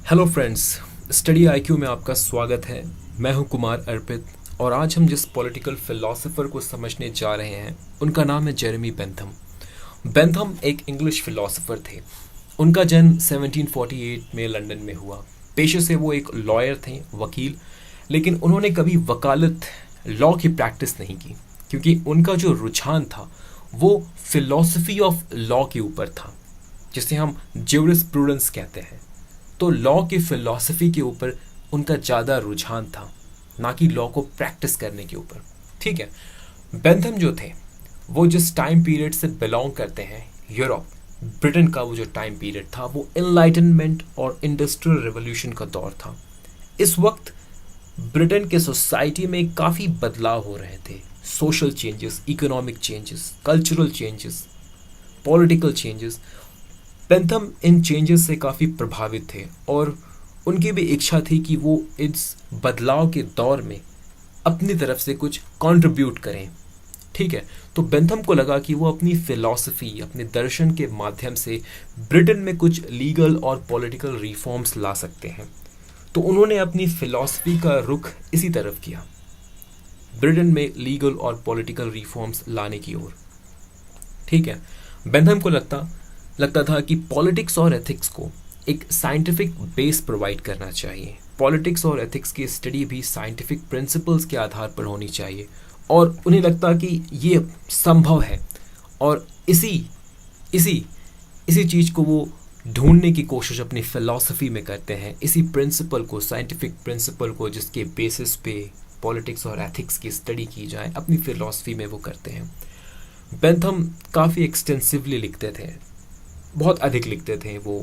Hello friends, study IQ में आपका स्वागत है। मैं हूं कुमार अर्पित और आज हम जिस पॉलिटिकल फिलोसोफर को समझने जा रहे हैं उनका नाम है जेरेमी बेंथम। बेंथम एक इंग्लिश फिलोसोफर थे। उनका जन्म 1748 में लंदन में हुआ। पेशे से वो एक लॉयर थे, वकील, लेकिन उन्होंने कभी वकालत लॉ की प्रैक्टिस नहीं की क्योंकि उनका जो रुझान था वो फिलॉसफी ऑफ लॉ के ऊपर था, जिसे हम ज्यूरिस्प्रूडेंस कहते हैं। तो लॉ की फिलॉसफी के ऊपर उनका ज़्यादा रुझान था, ना कि लॉ को प्रैक्टिस करने के ऊपर। ठीक है। बेंथम जो थे वो जिस टाइम पीरियड से बिलोंग करते हैं, यूरोप, ब्रिटेन का वो जो टाइम पीरियड था वो इनलाइटनमेंट और इंडस्ट्रियल रिवॉल्यूशन का दौर था। इस वक्त ब्रिटेन के सोसाइटी में काफ़ी बदलाव हो रहे थे। Social changes, economic changes, cultural changes, political changes. Bentham इन चेंजेस से काफ़ी प्रभावित थे और उनकी भी इच्छा थी कि वो इस बदलाव के दौर में अपनी तरफ से कुछ कंट्रीब्यूट करें। ठीक है। तो बेंथम को लगा कि वो अपनी फिलॉसफी, अपने दर्शन के माध्यम से ब्रिटेन में कुछ लीगल और पॉलिटिकल रिफॉर्म्स ला सकते हैं। तो उन्होंने अपनी फिलॉसफी का रुख इसी तरफ किया, ब्रिटेन में लीगल और पॉलिटिकल रिफॉर्म्स लाने की ओर। ठीक है। बेंथम को लगता था कि पॉलिटिक्स और एथिक्स को एक साइंटिफिक बेस प्रोवाइड करना चाहिए। पॉलिटिक्स और एथिक्स की स्टडी भी साइंटिफिक प्रिंसिपल्स के आधार पर होनी चाहिए और उन्हें लगता कि ये संभव है और इसी इसी इसी चीज़ को वो ढूंढने की कोशिश अपनी फिलॉसफी में करते हैं। इसी प्रिंसिपल को, साइंटिफिक प्रिंसिपल को, जिसके बेसिस पे पॉलिटिक्स और एथिक्स की स्टडी की जाए, अपनी फिलॉसफी में वो करते हैं। बेंथम काफ़ी एक्सटेंसिवली लिखते थे, बहुत अधिक लिखते थे वो।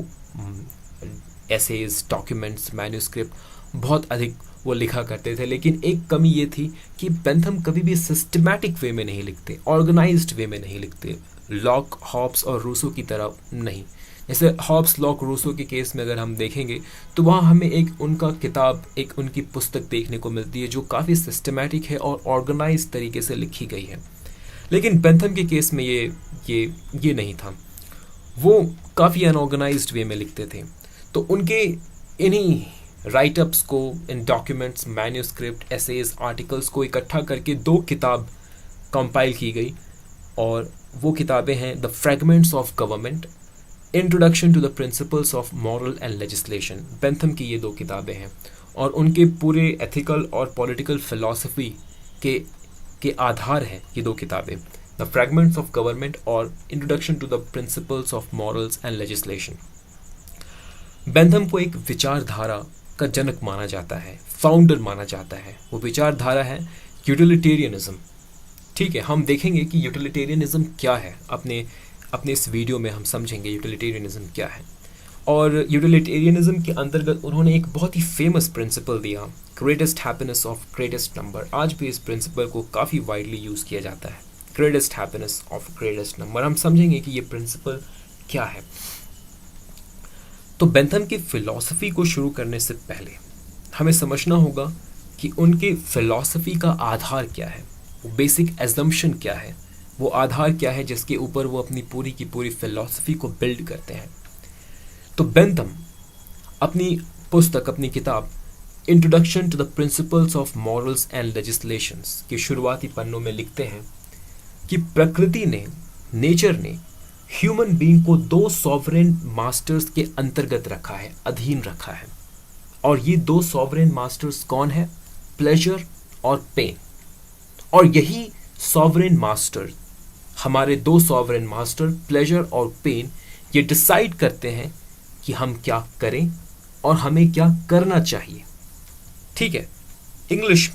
एसेज, डॉक्यूमेंट्स, मैन्यूस्क्रिप्ट बहुत अधिक वो लिखा करते थे। लेकिन एक कमी ये थी कि बेंथम कभी भी सिस्टमैटिक वे में नहीं लिखते, ऑर्गेनाइज्ड वे में नहीं लिखते, लॉक, हॉब्स और रूसो की तरह नहीं। जैसे हॉब्स, लॉक, रूसो के केस में अगर हम देखेंगे तो वहाँ हमें एक उनका किताब, एक उनकी पुस्तक देखने को मिलती है जो काफ़ी सिस्टमैटिक है और ऑर्गेनाइज तरीके से लिखी गई है। लेकिन बेंथम के केस में ये नहीं था। वो काफ़ी अनऑर्गेनाइज्ड वे में लिखते थे। तो उनके इन्हीं राइटअप्स को, इन डॉक्यूमेंट्स, मैन्यूस्क्रिप्ट, एसेज, आर्टिकल्स को इकट्ठा करके 2 किताब कंपाइल की गई और वो किताबें हैं the fragments of government, introduction to the principles of moral and legislation. Bentham की ये 2 किताबें हैं और उनके पूरे एथिकल और पॉलिटिकल फिलॉसफी के आधार हैं ये 2 किताबें, द फ्रेगमेंट्स ऑफ गवर्नमेंट और introduction to the principles of morals and legislation. Bentham को एक विचारधारा का जनक माना जाता है, फाउंडर माना जाता है। वो विचारधारा है यूटिलिटेरियनिज्म। ठीक है। हम देखेंगे कि यूटिलिटेरियनिज्म क्या है, अपने इस वीडियो में हम समझेंगे यूटिलिटेरियनिज्म क्या है। और यूटिलिटेरियनिज्म के अंतर्गत उन्होंने एक बहुत ही फेमस प्रिंसिपल दिया, greatest happiness of greatest number. आज भी इस प्रिंसिपल को काफ़ी वाइडली यूज़ किया जाता है, greatest happiness of greatest number. हम समझेंगे कि ये प्रिंसिपल क्या है। तो बेंथम की फिलॉसफी को शुरू करने से पहले हमें समझना होगा कि उनके फिलॉसफी का आधार क्या है, वो बेसिक एजम्पशन क्या है, वो आधार क्या है जिसके ऊपर वो अपनी पूरी की पूरी फिलॉसफी को बिल्ड करते हैं। तो बेंथम अपनी पुस्तक, अपनी किताब introduction to the principles of morals and legislations के शुरुआती पन्नों में लिखते हैं कि प्रकृति ने, नेचर ने ह्यूमन बीइंग को 2 सॉवरेन मास्टर्स के अंतर्गत रखा है, अधीन रखा है। और ये 2 सॉवरेन मास्टर्स कौन है? प्लेजर और पेन। और यही सॉवरेन मास्टर, हमारे 2 सॉवरेन मास्टर प्लेजर और पेन, ये डिसाइड करते हैं कि हम क्या करें और हमें क्या करना चाहिए। ठीक है। इंग्लिश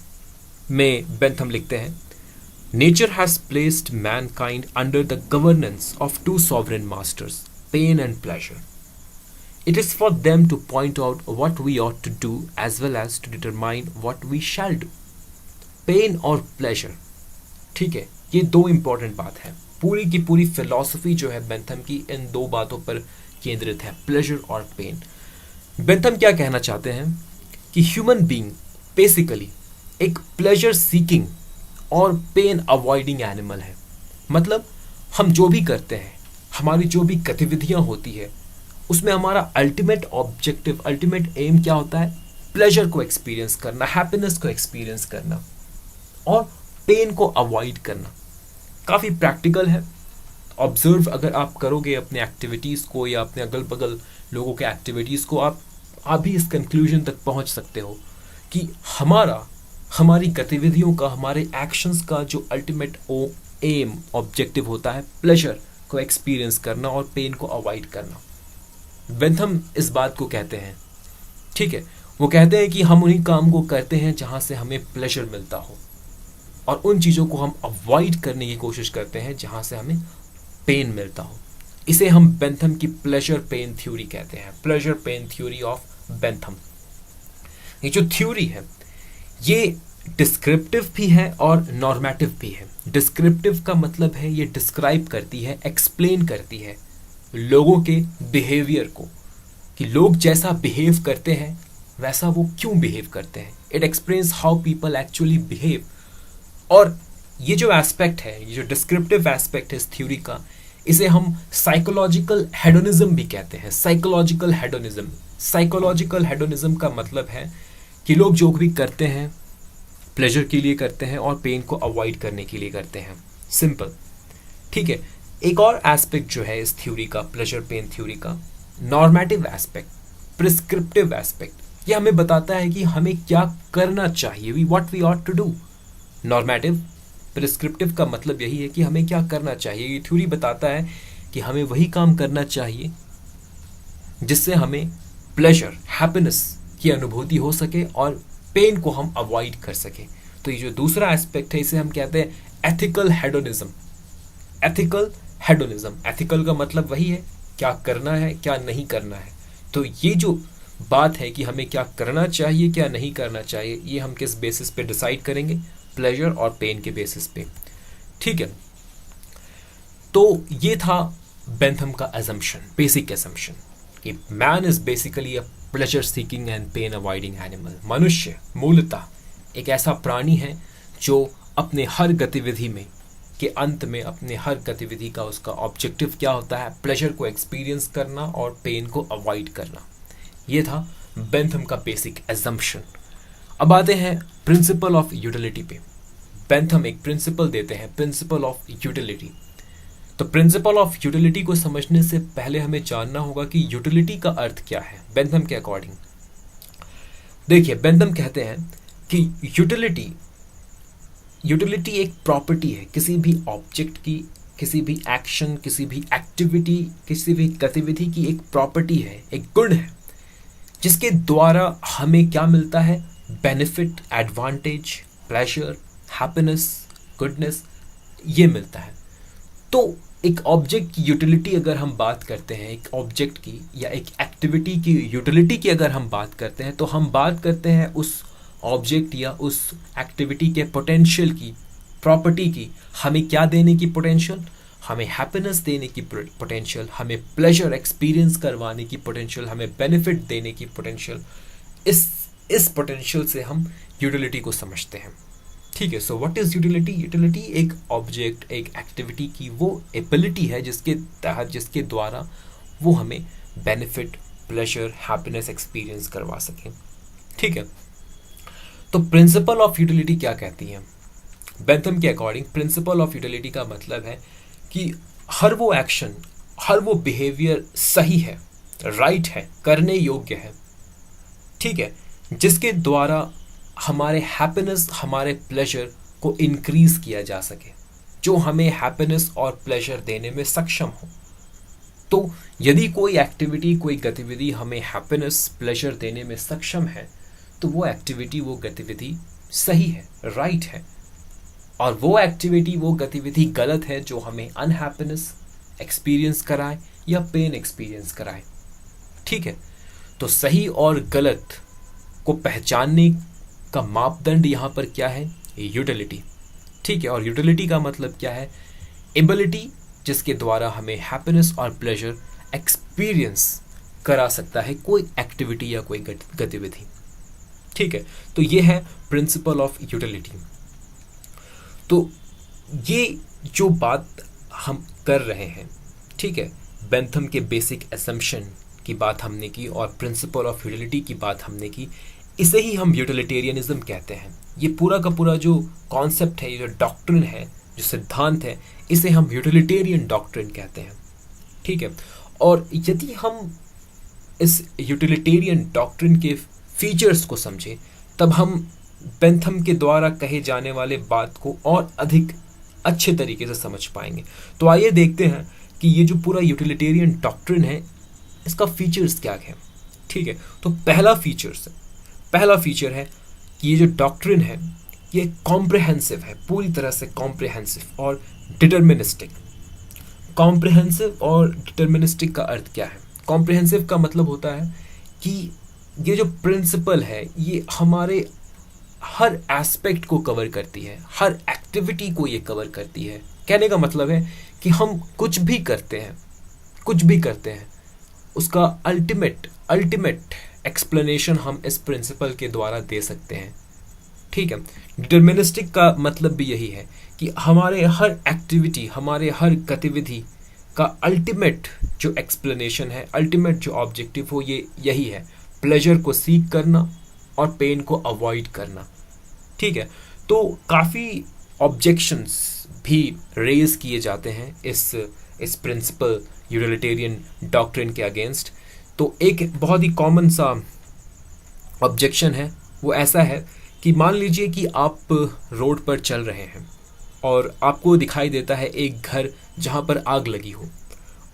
में बेंथम लिखते हैं, Nature has placed mankind under the governance of 2 sovereign masters, pain and pleasure. It is for them to point out what we ought to do as well as to determine what we shall do. Pain और pleasure, ठीक है, ये 2 important बात है। पूरी की पूरी philosophy जो है बेंथम की इन 2 बातों पर केंद्रित है, प्लेजर और पेन। बेंथम क्या कहना चाहते हैं कि ह्यूमन बीइंग बेसिकली एक प्लेजर सीकिंग और पेन अवॉइडिंग एनिमल है। मतलब हम जो भी करते हैं, हमारी जो भी गतिविधियां होती है, उसमें हमारा अल्टीमेट ऑब्जेक्टिव, अल्टीमेट एम क्या होता है? प्लेजर को एक्सपीरियंस करना, हैप्पीनेस को एक्सपीरियंस करना और पेन को अवॉइड करना। काफ़ी प्रैक्टिकल है। ऑब्जर्व अगर आप करोगे अपने एक्टिविटीज़ को या अपने अगल बगल लोगों के एक्टिविटीज़ को, आप भी इस कंक्लूजन तक पहुंच सकते हो कि हमारी गतिविधियों का, हमारे एक्शंस का जो अल्टीमेट एम, ऑब्जेक्टिव होता है प्लेजर को एक्सपीरियंस करना और पेन को अवॉइड करना। बेंथम इस बात को कहते हैं, ठीक है, वो कहते हैं कि हम उन्हीं काम को करते हैं जहां से हमें प्लेजर मिलता हो और उन चीज़ों को हम अवॉइड करने की कोशिश करते हैं जहां से हमें पेन मिलता हो। इसे हम बेंथम की प्लेजर पेन थ्योरी कहते हैं, pleasure pain theory of Bentham. ये जो थ्योरी है ये डिस्क्रिप्टिव भी है और नॉर्मेटिव भी है। डिस्क्रिप्टिव का मतलब है ये डिस्क्राइब करती है, एक्सप्लेन करती है लोगों के बिहेवियर को, कि लोग जैसा बिहेव करते हैं वैसा वो क्यों बिहेव करते हैं। It explains how people actually behave. और ये जो एस्पेक्ट है, ये जो डिस्क्रिप्टिव एस्पेक्ट है इस थ्योरी का, इसे हम साइकोलॉजिकल हेडोनिज्म भी कहते हैं। साइकोलॉजिकल हेडोनिज्म, साइकोलॉजिकल हेडोनिज्म का मतलब है कि लोग जो भी करते हैं प्लेजर के लिए करते हैं और पेन को अवॉइड करने के लिए करते हैं। सिंपल, ठीक है। एक और एस्पेक्ट जो है इस थ्योरी का, प्लेजर पेन थ्योरी का, नॉर्मेटिव एस्पेक्ट, प्रिस्क्रिप्टिव एस्पेक्ट। ये हमें बताता है कि हमें क्या करना चाहिए, what we ought to do. Normative, prescriptive का मतलब यही है कि हमें क्या करना चाहिए। ये थ्योरी बताता है कि हमें वही काम करना चाहिए जिससे हमें प्लेजर, हैप्पीनेस की अनुभूति हो सके और पेन को हम अवॉइड कर सके। तो ये जो दूसरा एस्पेक्ट है इसे हम कहते हैं ethical hedonism. Ethical hedonism, ethical का मतलब वही है क्या करना है, क्या नहीं करना है। तो ये जो बात है कि हमें क्या करना चाहिए, क्या नहीं करना चाहिए, ये हम किस बेसिस पे डिसाइड करेंगे? प्लेजर और पेन के बेसिस पे, ठीक है। तो ये था बेंथम का असम्पशन, बेसिक असम्पशन, कि man is basically a pleasure seeking and pain avoiding animal. मनुष्य मूलतः एक ऐसा प्राणी है जो अपने हर गतिविधि में के अंत में, अपने हर गतिविधि का उसका ऑब्जेक्टिव क्या होता है? प्लेजर को एक्सपीरियंस करना और पेन को अवॉइड करना। ये था बेंथम का बेसिक असम्पशन। अब आते हैं प्रिंसिपल ऑफ यूटिलिटी पे। बेंथम एक प्रिंसिपल देते हैं, प्रिंसिपल ऑफ यूटिलिटी। तो प्रिंसिपल ऑफ यूटिलिटी को समझने से पहले हमें जानना होगा कि यूटिलिटी का अर्थ क्या है बेंथम के अकॉर्डिंग। देखिए, बेंथम कहते हैं कि यूटिलिटी एक प्रॉपर्टी है किसी भी ऑब्जेक्ट की, किसी भी एक्शन, किसी भी एक्टिविटी, किसी भी गतिविधि की एक प्रॉपर्टी है, एक गुण है जिसके द्वारा हमें क्या मिलता है? Benefit, advantage, pleasure, happiness, goodness, ये मिलता है। तो एक ऑब्जेक्ट की यूटिलिटी अगर हम बात करते हैं, एक ऑब्जेक्ट की या एक एक्टिविटी की यूटिलिटी की अगर हम बात करते हैं, तो हम बात करते हैं उस ऑब्जेक्ट या उस एक्टिविटी के पोटेंशियल की, प्रॉपर्टी की। हमें क्या देने की पोटेंशियल? हमें हैप्पीनेस देने की पोटेंशियल, हमें प्लेजर एक्सपीरियंस करवाने की पोटेंशियल, हमें बेनिफिट देने की पोटेंशियल। इस पोटेंशियल से हम यूटिलिटी को समझते हैं, ठीक है। So what is utility? Utility एक ऑब्जेक्ट, एक एक्टिविटी की वो एबिलिटी है जिसके तहत, जिसके द्वारा वो हमें बेनिफिट, प्लेजर, हैप्पीनेस एक्सपीरियंस करवा सके, ठीक है। तो प्रिंसिपल ऑफ यूटिलिटी क्या कहती है? बेंथम के अकॉर्डिंग प्रिंसिपल ऑफ यूटिलिटी का मतलब है कि हर वो एक्शन, हर वो बिहेवियर सही है, राइट है, करने योग्य है, ठीक है, जिसके द्वारा हमारे हैप्पीनेस, हमारे प्लेजर को इंक्रीज किया जा सके, जो हमें हैप्पीनेस और प्लेजर देने में सक्षम हो। तो यदि कोई एक्टिविटी, कोई गतिविधि हमें हैप्पीनेस, प्लेजर देने में सक्षम है, तो वो एक्टिविटी, वो गतिविधि सही है, राइट है। और वो एक्टिविटी, वो गतिविधि गलत है जो हमें अनहैप्पीनेस एक्सपीरियंस कराए या पेन एक्सपीरियंस कराए, ठीक है। तो सही और गलत को पहचानने का मापदंड यहाँ पर क्या है? यूटिलिटी, ठीक है। और यूटिलिटी का मतलब क्या है? एबिलिटी जिसके द्वारा हमें हैप्पीनेस और प्लेजर एक्सपीरियंस करा सकता है कोई एक्टिविटी या कोई गतिविधि, ठीक है। तो ये है प्रिंसिपल ऑफ यूटिलिटी। तो ये जो बात हम कर रहे हैं, ठीक है, बेंथम के बेसिक असम्पशन की बात हमने की और प्रिंसिपल ऑफ यूटिलिटी की बात हमने की। इसे ही हम यूटिलिटेरियनिज्म कहते हैं। ये पूरा का पूरा जो कॉन्सेप्ट है, ये जो डॉक्ट्रिन है, जो सिद्धांत है, इसे हम यूटिलिटेरियन डॉक्ट्रिन कहते हैं। ठीक है। और यदि हम इस यूटिलिटेरियन डॉक्ट्रिन के फीचर्स को समझें, तब हम बेंथम के द्वारा कहे जाने वाले बात को और अधिक अच्छे तरीके से समझ पाएंगे। तो आइए देखते हैं कि ये जो पूरा यूटिलिटेरियन डॉक्ट्रिन है, इसका फीचर्स क्या है। ठीक है। तो पहला फीचर है कि ये जो डॉक्ट्रिन है ये कॉम्प्रिहेंसिव है, पूरी तरह से कॉम्प्रिहेंसिव और डिटर्मिनिस्टिक। कॉम्प्रिहेंसिव और डिटर्मिनिस्टिक का अर्थ क्या है? कॉम्प्रिहेंसिव का मतलब होता है कि ये जो प्रिंसिपल है ये हमारे हर एस्पेक्ट को कवर करती है, हर एक्टिविटी को ये कवर करती है। कहने का मतलब है कि हम कुछ भी करते हैं उसका अल्टीमेट एक्सप्लेनेशन हम इस प्रिंसिपल के द्वारा दे सकते हैं। ठीक है। डिटर्मिनिस्टिक का मतलब भी यही है कि हमारे हर एक्टिविटी, हमारे हर गतिविधि का अल्टीमेट जो एक्सप्लेनेशन है, अल्टीमेट जो ऑब्जेक्टिव हो, ये यही है, प्लेजर को सीक करना और पेन को अवॉइड करना। ठीक है। तो काफ़ी ऑब्जेक्शंस भी रेज किए जाते हैं इस प्रिंसिपल यूटिलिटेरियन डॉक्ट्रिन के अगेंस्ट। तो एक बहुत ही कॉमन सा ऑब्जेक्शन है, वो ऐसा है कि मान लीजिए कि आप रोड पर चल रहे हैं और आपको दिखाई देता है एक घर जहाँ पर आग लगी हो,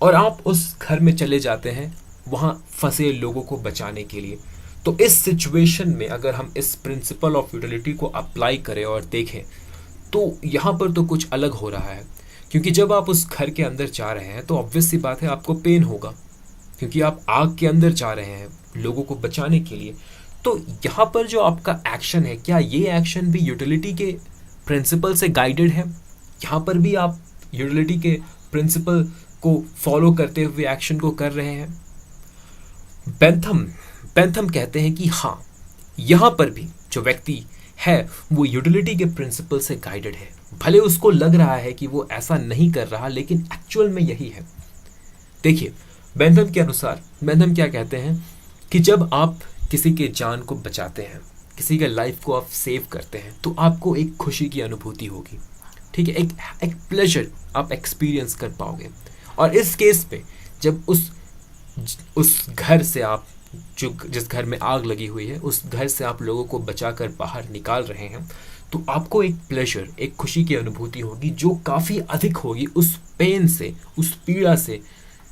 और आप उस घर में चले जाते हैं वहाँ फंसे लोगों को बचाने के लिए। तो इस सिचुएशन में अगर हम इस प्रिंसिपल ऑफ यूटिलिटी को अप्लाई करें और देखें, तो यहाँ पर तो कुछ अलग हो रहा है, क्योंकि जब आप उस घर के अंदर जा रहे हैं तो ऑब्वियस सी बात है आपको पेन होगा, क्योंकि आप आग के अंदर जा रहे हैं लोगों को बचाने के लिए। तो यहाँ पर जो आपका एक्शन है, क्या ये एक्शन भी यूटिलिटी के प्रिंसिपल से गाइडेड है? यहाँ पर भी आप यूटिलिटी के प्रिंसिपल को फॉलो करते हुए एक्शन को कर रहे हैं? बेंथम कहते हैं कि हाँ, यहाँ पर भी जो व्यक्ति है वो यूटिलिटी के प्रिंसिपल से गाइडेड है। भले उसको लग रहा है कि वो ऐसा नहीं कर रहा, लेकिन एक्चुअल में यही है। देखिए, बेंथम के अनुसार बेंथम क्या कहते हैं कि जब आप किसी के जान को बचाते हैं, किसी के लाइफ को आप सेव करते हैं, तो आपको एक खुशी की अनुभूति होगी। ठीक है। एक प्लेजर आप एक्सपीरियंस कर पाओगे। और इस केस पे जब उस घर से आप, जिस घर में आग लगी हुई है, उस घर से आप लोगों को बचाकर बाहर निकाल रहे हैं, तो आपको एक प्लेजर, एक खुशी की अनुभूति होगी जो काफ़ी अधिक होगी उस पेन से, उस पीड़ा से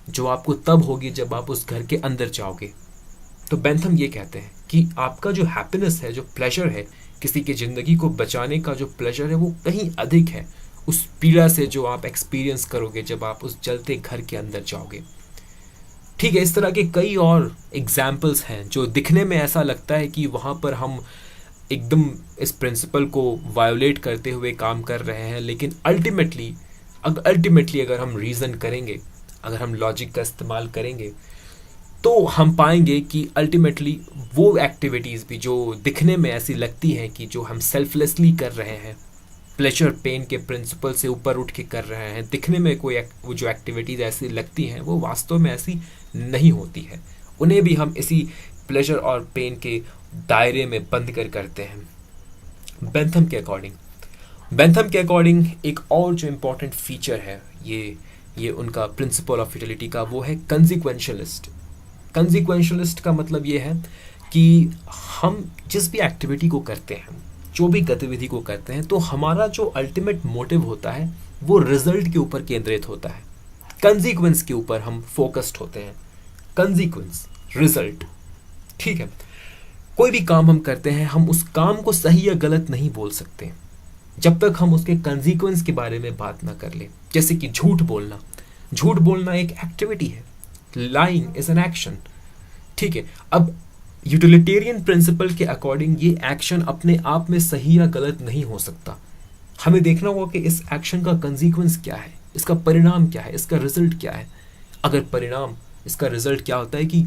जो आपको तब होगी जब आप उस घर के अंदर जाओगे। तो बेंथम ये कहते हैं कि आपका जो हैप्पीनेस है, जो प्लेजर है, किसी की ज़िंदगी को बचाने का जो प्लेजर है, वो कहीं अधिक है उस पीड़ा से जो आप एक्सपीरियंस करोगे जब आप उस जलते घर के अंदर जाओगे। ठीक है। इस तरह के कई और एग्जाम्पल्स हैं जो दिखने में ऐसा लगता है कि वहाँ पर हम एकदम इस प्रिंसिपल को वायोलेट करते हुए काम कर रहे हैं, लेकिन अल्टीमेटली अगर हम रीज़न करेंगे, अगर हम लॉजिक का इस्तेमाल करेंगे, तो हम पाएंगे कि अल्टीमेटली वो एक्टिविटीज़ भी जो दिखने में ऐसी लगती हैं कि जो हम सेल्फलेसली कर रहे हैं, प्लेजर पेन के प्रिंसिपल से ऊपर उठ के कर रहे हैं, दिखने में वो जो एक्टिविटीज़ ऐसी लगती हैं वो वास्तव में ऐसी नहीं होती है। उन्हें भी हम इसी प्लेजर और पेन के दायरे में बंद करते हैं। बेंथम के अकॉर्डिंग एक और जो इम्पोर्टेंट फीचर है ये उनका प्रिंसिपल ऑफ यूटिलिटी का, वो है कंसिक्वेंशलिस्ट का मतलब ये है कि हम जिस भी एक्टिविटी को करते हैं, जो भी गतिविधि को करते हैं, तो हमारा जो अल्टीमेट मोटिव होता है वो रिजल्ट के ऊपर केंद्रित होता है, कंसिक्वेंस के ऊपर हम फोकस्ड होते हैं। Consequence, result. ठीक है। कोई भी काम हम करते हैं, हम उस काम को सही या गलत नहीं बोल सकते जब तक हम उसके कंसिक्वेंस के बारे में बात ना कर ले। जैसे कि झूठ बोलना एक एक्टिविटी है, लाइंग इज एन एक्शन। ठीक है। अब यूटिलिटेरियन प्रिंसिपल के अकॉर्डिंग ये एक्शन अपने आप में सही या गलत नहीं हो सकता। हमें देखना होगा कि इस एक्शन का कंसिक्वेंस क्या है, इसका परिणाम क्या है, इसका रिजल्ट क्या है। अगर परिणाम, इसका रिजल्ट क्या होता है कि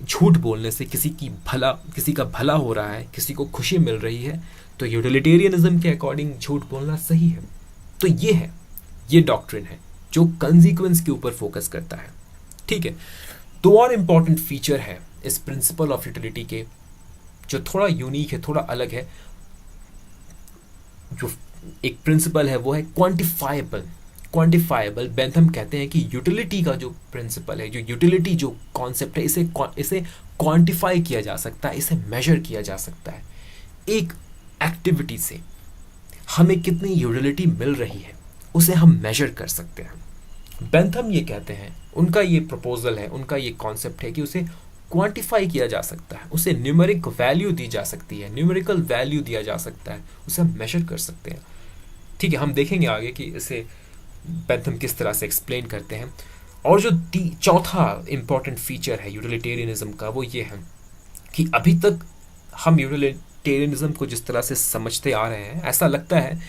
झूठ बोलने से किसी का भला हो रहा है, किसी को खुशी मिल रही है, तो यूटिलिटेरियनिज्म के अकॉर्डिंग झूठ बोलना सही है। तो ये डॉक्ट्रिन है जो कंसिक्वेंस के ऊपर फोकस करता है। ठीक है। दो और इम्पॉर्टेंट फीचर है इस प्रिंसिपल ऑफ यूटिलिटी के जो थोड़ा यूनिक है, थोड़ा अलग है। जो एक प्रिंसिपल है वो है क्वांटिफाइबल। क्वांटिफाइबल बेंथम कहते हैं कि यूटिलिटी का जो प्रिंसिपल है, जो यूटिलिटी जो कॉन्सेप्ट है, इसे क्वांटिफाई किया जा सकता है, इसे मेजर किया जा सकता है। एक एक्टिविटी से हमें कितनी यूटिलिटी मिल रही है उसे हम मेजर कर सकते हैं। बेंथम ये कहते हैं, उनका ये प्रपोजल है, उनका ये कॉन्सेप्ट है कि उसे क्वांटिफाई किया जा सकता है, उसे न्यूमेरिक वैल्यू दी जा सकती है, न्यूमेरिकल वैल्यू दिया जा सकता है, उसे हम मेजर कर सकते हैं। ठीक है, हम देखेंगे आगे कि इसे बेंथम किस तरह से एक्सप्लेन करते हैं। और जो चौथा इंपॉर्टेंट फीचर है यूटिलिटेरियनिज्म का वो ये है कि अभी तक हम यूटिलिटेरियनिज्म को जिस तरह से समझते आ रहे हैं, ऐसा लगता है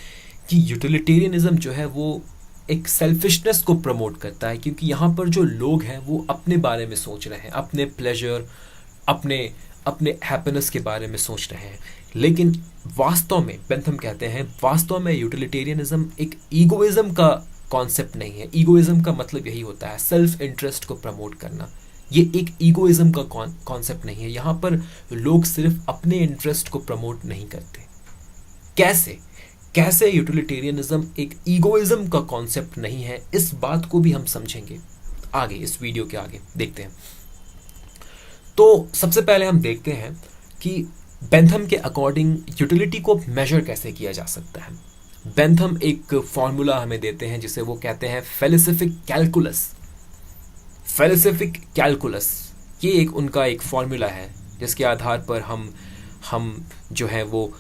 कि यूटिलिटेरियनिज्म जो है वो एक सेल्फिशनेस को प्रमोट करता है, क्योंकि यहाँ पर जो लोग हैं वो अपने बारे में सोच रहे हैं, अपने प्लेजर, अपने हैप्पीनेस के बारे में सोच रहे हैं। लेकिन वास्तव में बेंथम कहते हैं, वास्तव में यूटिलिटेरियनिज्म एक ईगोइज्म का कॉन्सेप्ट नहीं है। ईगोइज्म का मतलब यही होता है सेल्फ इंटरेस्ट को प्रमोट करना। ये एक ईगोइज्म का कॉन्सेप्ट नहीं है। यहाँ पर लोग सिर्फ अपने इंटरेस्ट को प्रमोट नहीं करते। कैसे यूटिलिटेरियनिज्म एक ईगोइज्म का कॉन्सेप्ट नहीं है, इस बात को भी हम समझेंगे आगे, इस वीडियो के आगे देखते हैं। तो सबसे पहले हम देखते हैं कि बेंथम के अकॉर्डिंग यूटिलिटी को मेजर कैसे किया जा सकता है। बेंथम एक फॉर्मूला हमें देते हैं जिसे वो कहते हैं फेलिसिफिक कैलकुलस। फेलिसिफिक कैलकुलस ये एक उनका एक फॉर्मूला है जिसके आधार पर हम जो है वो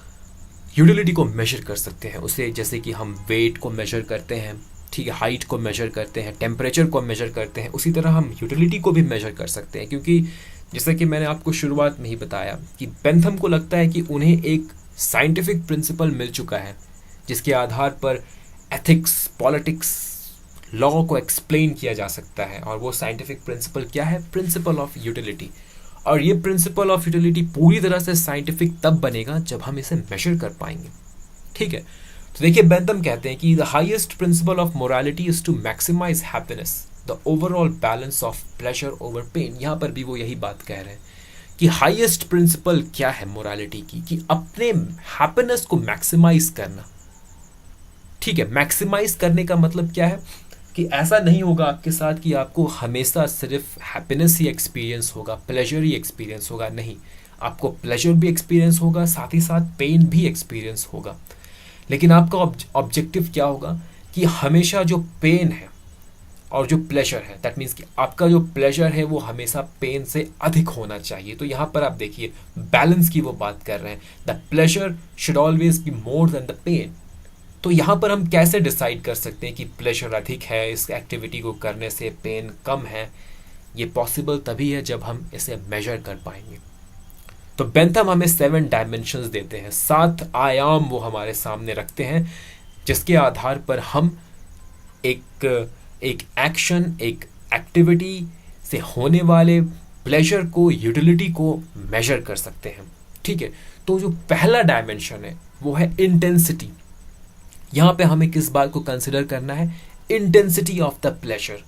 यूटिलिटी को मेजर कर सकते हैं। उसे जैसे कि हम वेट को मेजर करते हैं, ठीक है, हाइट को मेजर करते हैं, टेम्परेचर को मेजर करते हैं, उसी तरह हम यूटिलिटी को भी मेजर कर सकते हैं। क्योंकि जैसा कि मैंने आपको शुरुआत में ही बताया कि बेंथम को लगता है कि उन्हें एक साइंटिफिक प्रिंसिपल मिल चुका है जिसके आधार पर एथिक्स, पॉलिटिक्स, लॉ को एक्सप्लेन किया जा सकता है। और वो साइंटिफिक प्रिंसिपल क्या है? Principle of utility. और ये प्रिंसिपल ऑफ यूटिलिटी पूरी तरह से साइंटिफिक तब बनेगा जब हम इसे मेजर कर पाएंगे। ठीक है, तो देखिए बेंथम कहते हैं कि the highest principle of morality is to maximise happiness, the overall balance of pleasure over pain. यहाँ पर भी वो यही बात कह रहे हैं कि हाईएस्ट प्रिंसिपल क्या है मोरालिटी की, कि अपने हैप्पीनेस को मैक्सिमाइज करना। ठीक है, मैक्सिमाइज करने का मतलब क्या है कि ऐसा नहीं होगा आपके साथ कि आपको हमेशा सिर्फ हैप्पीनेस ही एक्सपीरियंस होगा, प्लेजर ही एक्सपीरियंस होगा। नहीं, आपको प्लेजर भी एक्सपीरियंस होगा, साथ ही साथ पेन भी एक्सपीरियंस होगा। लेकिन आपका ऑब्जेक्टिव क्या होगा कि हमेशा जो पेन है और जो प्लेजर है, दैट मीन्स कि आपका जो प्लेजर है वो हमेशा पेन से अधिक होना चाहिए। तो यहाँ पर आप देखिए बैलेंस की वो बात कर रहे हैं, the pleasure should always be more than the pain. तो यहाँ पर हम कैसे डिसाइड कर सकते हैं कि प्लेजर अधिक है इस एक्टिविटी को करने से, पेन कम है? ये पॉसिबल तभी है जब हम इसे मेजर कर पाएंगे। तो बेंथम हमें 7 डायमेंशंस देते हैं, 7 आयाम वो हमारे सामने रखते हैं जिसके आधार पर हम एक एक्शन, एक एक्टिविटी से होने वाले प्लेजर को, यूटिलिटी को मेजर कर सकते हैं। ठीक है, तो जो पहला डायमेंशन है वो है इंटेंसिटी। यहाँ पे हमें किस बात को कंसिडर करना है? Intensity of the pleasure.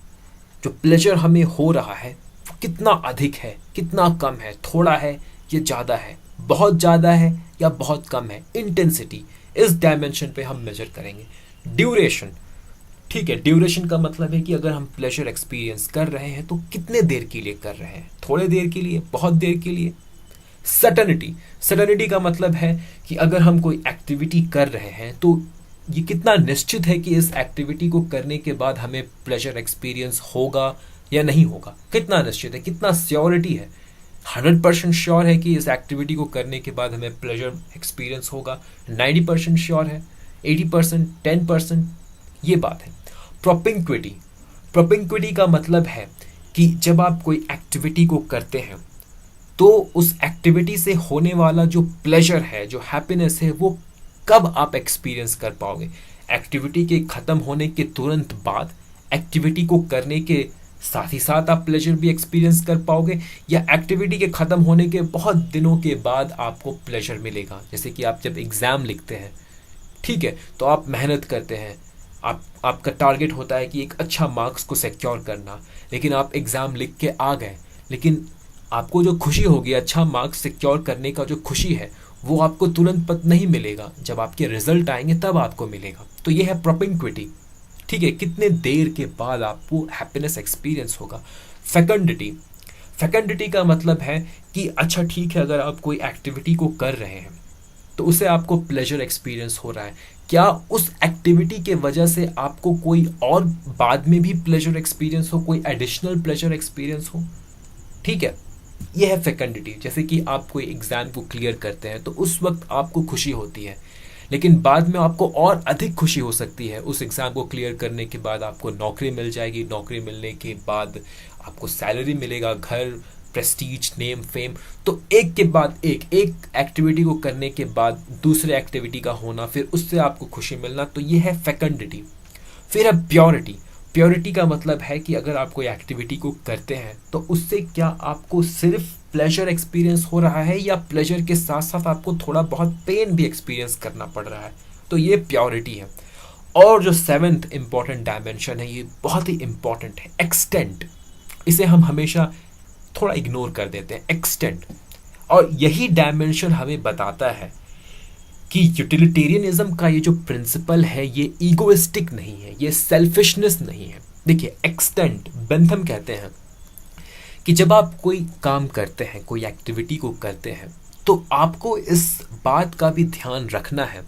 जो प्लेजर हमें हो रहा है वो कितना अधिक है, कितना कम है, थोड़ा है या ज़्यादा है, बहुत ज़्यादा है या बहुत कम है। इंटेंसिटी, इस डायमेंशन पे हम मेजर करेंगे। ड्यूरेशन, ठीक है, ड्यूरेशन का मतलब है कि अगर हम प्लेजर एक्सपीरियंस कर रहे हैं तो कितने देर के लिए कर रहे हैं, थोड़े देर के लिए, बहुत देर के लिए। सर्टेनिटी, सर्टेनिटी का मतलब है कि अगर हम कोई एक्टिविटी कर रहे हैं तो ये कितना निश्चित है कि इस एक्टिविटी को करने के बाद हमें प्लेजर एक्सपीरियंस होगा या नहीं होगा। कितना निश्चित है, कितना श्योरिटी है? 100% श्योर है कि इस एक्टिविटी को करने के बाद हमें प्लेजर एक्सपीरियंस होगा, 90% श्योर है, 80%, 10%, ये बात है। प्रोपिंक्विटी, प्रोपिंक्विटी का मतलब है कि जब आप कोई एक्टिविटी को करते हैं तो उस एक्टिविटी से होने वाला जो प्लेजर है, जो हैप्पीनेस है, वो कब आप एक्सपीरियंस कर पाओगे? एक्टिविटी के ख़त्म होने के तुरंत बाद, एक्टिविटी को करने के साथ ही साथ आप प्लेजर भी एक्सपीरियंस कर पाओगे, या एक्टिविटी के ख़त्म होने के बहुत दिनों के बाद आपको प्लेजर मिलेगा? जैसे कि आप जब एग्ज़ाम लिखते हैं, ठीक है, तो आप मेहनत करते हैं, आपका टारगेट होता है कि एक अच्छा मार्क्स को सिक्योर करना, लेकिन आप एग्ज़ाम लिख के आ गए, लेकिन आपको जो खुशी होगी अच्छा मार्क्स सिक्योर करने का जो खुशी है वो आपको तुरंत पत नहीं मिलेगा, जब आपके रिजल्ट आएंगे तब आपको मिलेगा। तो ये है प्रोपिंक्विटी। ठीक है, कितने देर के बाद आपको हैप्पीनेस एक्सपीरियंस होगा। फैकेंडिटी, फैकेंडिटी का मतलब है कि अच्छा ठीक है, अगर आप कोई एक्टिविटी को कर रहे हैं तो उसे आपको प्लेजर एक्सपीरियंस हो रहा है, क्या उस एक्टिविटी के वजह से आपको कोई और बाद में भी प्लेजर एक्सपीरियंस हो, कोई एडिशनल प्लेजर एक्सपीरियंस हो। ठीक है, ये है फैकेंडिटी। जैसे कि आप कोई एग्जाम को क्लियर करते हैं तो उस वक्त आपको खुशी होती है, लेकिन बाद में आपको और अधिक खुशी हो सकती है। उस एग्ज़ाम को क्लियर करने के बाद आपको नौकरी मिल जाएगी, नौकरी मिलने के बाद आपको सैलरी मिलेगा, घर, प्रेस्टीज, नेम, फेम। तो एक के बाद एक एक्टिविटी को करने के बाद दूसरे एक्टिविटी का होना, फिर उससे आपको खुशी मिलना, तो ये है फैकेंडिटी। फिर है प्योरिटी। प्योरिटी का मतलब है कि अगर आप कोई एक्टिविटी को करते हैं तो उससे क्या आपको सिर्फ प्लेजर एक्सपीरियंस हो रहा है या प्लेजर के साथ साथ आपको थोड़ा बहुत पेन भी एक्सपीरियंस करना पड़ रहा है, तो ये प्योरिटी है। और जो सेवेंथ इंपॉर्टेंट डायमेंशन है, ये बहुत ही इंपॉर्टेंट है, एक्सटेंट। इसे हम हमेशा थोड़ा इग्नोर कर देते हैं, एक्सटेंट। और यही डायमेंशन हमें बताता है कि यूटिलिटेरियनिज्म का ये जो प्रिंसिपल है ये ईगोइस्टिक नहीं है, ये सेल्फिशनेस नहीं है। देखिए, एक्सटेंट, बेंथम कहते हैं कि जब आप कोई काम करते हैं, कोई एक्टिविटी को करते हैं, तो आपको इस बात का भी ध्यान रखना है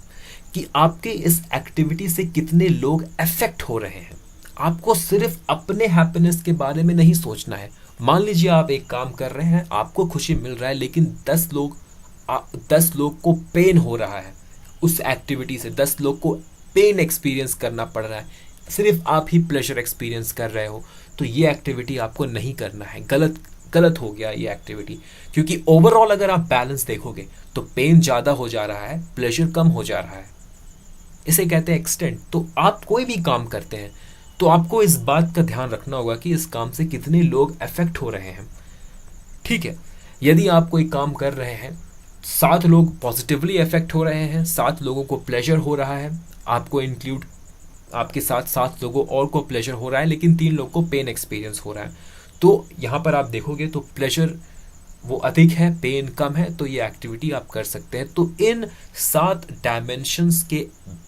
कि आपके इस एक्टिविटी से कितने लोग अफेक्ट हो रहे हैं। आपको सिर्फ अपने हैप्पीनेस के बारे में नहीं सोचना है। मान लीजिए आप एक काम कर रहे हैं, आपको खुशी मिल रहा है, लेकिन 10 लोग को पेन हो रहा है उस एक्टिविटी से, 10 लोग को पेन एक्सपीरियंस करना पड़ रहा है, सिर्फ आप ही प्लेजर एक्सपीरियंस कर रहे हो, तो ये एक्टिविटी आपको नहीं करना है। गलत हो गया ये एक्टिविटी, क्योंकि ओवरऑल अगर आप बैलेंस देखोगे तो पेन ज़्यादा हो जा रहा है, प्लेजर कम हो जा रहा है। इसे कहते हैं एक्सटेंट। तो आप कोई भी काम करते हैं तो आपको इस बात का ध्यान रखना होगा कि इस काम से कितने लोग अफेक्ट हो रहे हैं। ठीक है, यदि आप कोई काम कर रहे हैं, 7 लोग पॉजिटिवली अफेक्ट हो रहे हैं, 7 लोगों को प्लेजर हो रहा है, आपको इंक्लूड, आपके साथ 7 लोगों और को प्लेजर हो रहा है, लेकिन 3 लोगों को पेन एक्सपीरियंस हो रहा है, तो यहाँ पर आप देखोगे तो प्लेजर वो अधिक है, पेन कम है, तो ये एक्टिविटी आप कर सकते हैं। तो इन 7 डायमेंशंस के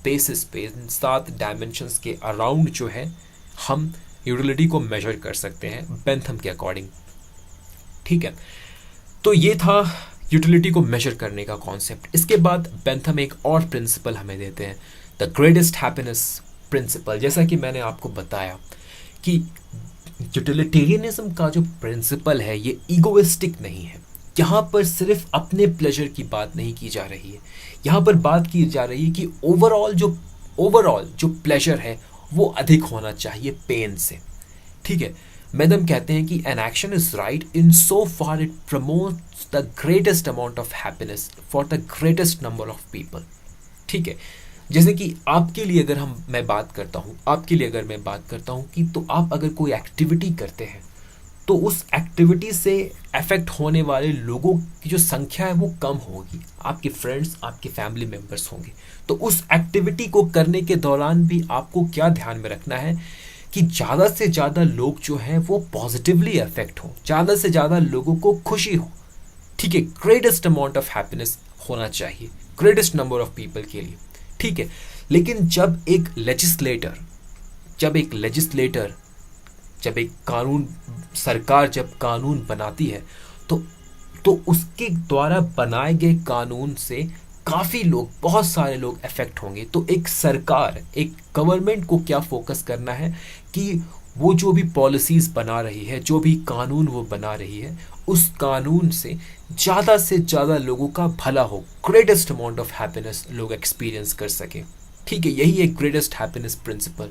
बेसिस पे, इन 7 डायमेंशंस के अराउंड जो है हम यूटिलिटी को मेजर कर सकते हैं बेंथम के अकॉर्डिंग। ठीक है, तो ये था यूटिलिटी को मेजर करने का कॉन्सेप्ट। इसके बाद बेंथम एक और प्रिंसिपल हमें देते हैं, द ग्रेटेस्ट हैप्पीनेस प्रिंसिपल। जैसा कि मैंने आपको बताया कि यूटिलिटेरियनिज्म का जो प्रिंसिपल है ये ईगोइस्टिक नहीं है। यहाँ पर सिर्फ अपने प्लेजर की बात नहीं की जा रही है, यहाँ पर बात की जा रही है कि ओवरऑल जो प्लेजर है वो अधिक होना चाहिए पेन से। ठीक है, मैडम कहते हैं कि an action is right in so far it promotes the greatest amount of happiness for the greatest number of people. ठीक है, जैसे कि आपके लिए अगर मैं बात करता हूँ कि तो आप अगर कोई एक्टिविटी करते हैं तो उस एक्टिविटी से अफेक्ट होने वाले लोगों की जो संख्या है वो कम होगी, आपके फ्रेंड्स, आपके फैमिली मेम्बर्स होंगे। तो उस एक्टिविटी को करने के दौरान भी आपको क्या ध्यान में रखना है कि ज़्यादा से ज़्यादा लोग जो हैं वो पॉजिटिवली अफेक्ट हों, ज़्यादा से ज़्यादा लोगों को खुशी हो। ठीक है, ग्रेटेस्ट अमाउंट ऑफ हैप्पीनेस होना चाहिए ग्रेटेस्ट नंबर ऑफ पीपल के लिए। ठीक है, लेकिन जब एक सरकार जब कानून बनाती है तो उसके द्वारा बनाए गए कानून से काफ़ी लोग, बहुत सारे लोग अफेक्ट होंगे। तो एक गवर्नमेंट को क्या फोकस करना है कि वो जो भी पॉलिसीज़ बना रही है, जो भी कानून वो बना रही है, उस कानून से ज़्यादा लोगों का भला हो, ग्रेटेस्ट अमाउंट ऑफ हैप्पीनेस लोग एक्सपीरियंस कर सके। ठीक है, यही है ग्रेटेस्ट हैप्पीनेस प्रिंसिपल।